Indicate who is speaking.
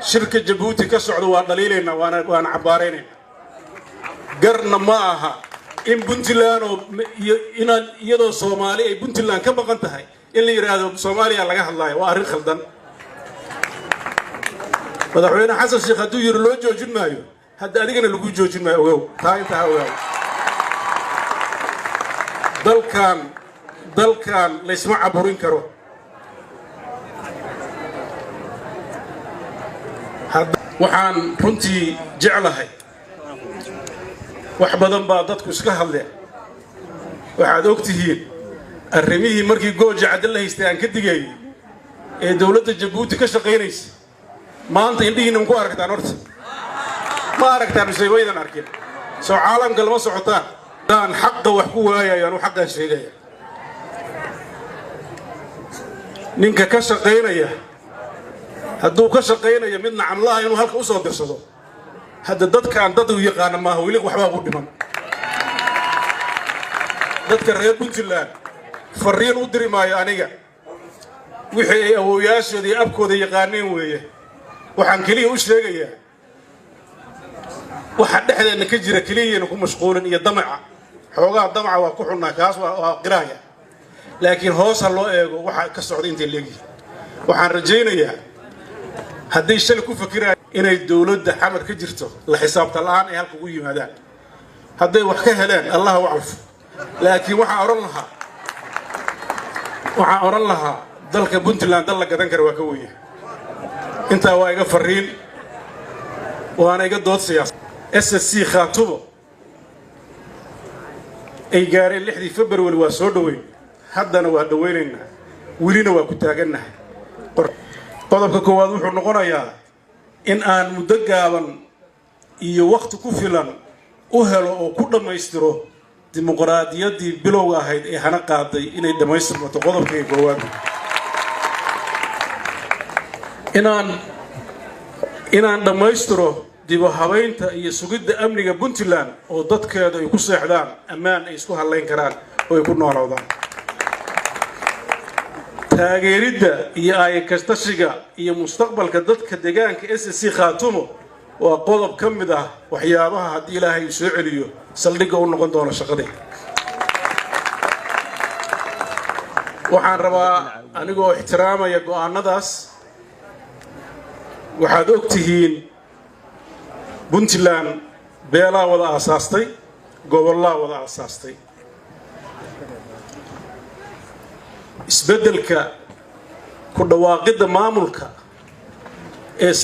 Speaker 1: شركة جيبوتي كسعودة ودليلنا وأنا عبارين قرنا معها إن بنتلان إن يدو صومالي بنتلان كم بقنتهاي اللي يرادوا صوماليا لقاه الله وأريخ خلدان madaxweyne xasan sheekh haduu yiri loo joojin maayo hadda adigana lagu joojin maayo ogow taa inta ogow dalkan la isma caburin karo waxaan runtii jeclahay wax badan baa dadku iska hadleen waxaad ogtihiin arrimihii markii gooja cadal haystay aan ka digay ee dawladda Djibouti ka shaqeynaysa maanta indhihiina ku aragtaan horta ma aragtaan musaybaydan arkin soo caalamka lama socotaan daan xaq wax ku waayayaan oo xaqan sheegaya ninka ka shaqeynaya hadduu ka shaqeynayo midna camlaha inuu halka u soo dirsado hadda dadkaan dad u yaqaan ma wali waxba ugu dhiman dadka reer Puntland fariin u diri maayo aniga wixii ay awooyaashoodii abkooda yaqaaneen weeye waxaan kaliya u sheegayaa waxa dhexdeena ka jira kaliya ku mashquulin iyo damaca xoogaa damaca waa ku xunaa kaas waa qiraaya laakiin hoos loo eego waxa ka socda inta leegi waxaan rajaynayaa haddii shal ku fakiraan inay dawladda xamar ka jirto la xisaabta la'aan ay halka ugu yimaadaan hadday wax ka heleen Allah wacaf laakiin waxa oran lahaa dalka Puntland dal la gadan karo waa ka weeye inta waa iga fariin waana iga dood siyaas SSC Khaatumo ay gaareen 6 February waa soo dhaweey haddana waa dhaweynayna welina waa ku taaganahay qodobka koowaad wuxuu noqonayaa in aan muddo gaaban iyo waqti ku filan u helo oo ku dhameystiro dimuqraadiyadii bilowga ahayd ee hana qaaday inay dhameystirmato qodobka koowaad inaan dhamaystiro dib u habeynta iyo sugidda amniga Puntland oo dadkeeda ay ku seexdaan ammaan ay isku haleyn karaan oo ay ku noolaadaan taageeridda iyo ay kastashiga iyo mustaqbalka dadka deegaanka SSC Khaatumo waa qodob ka mid ah waxyaabaha haddii Ilaahay soo celiyo saldhigga u noqon doona shaqadii waxaan rabaa anigoo ixtiraamaya go'aanadaas waxaad ogtihiin Puntland beelaa wada aasaastay gobolada wada aasaastay isbedelka ku dhawaaqida maamulka ee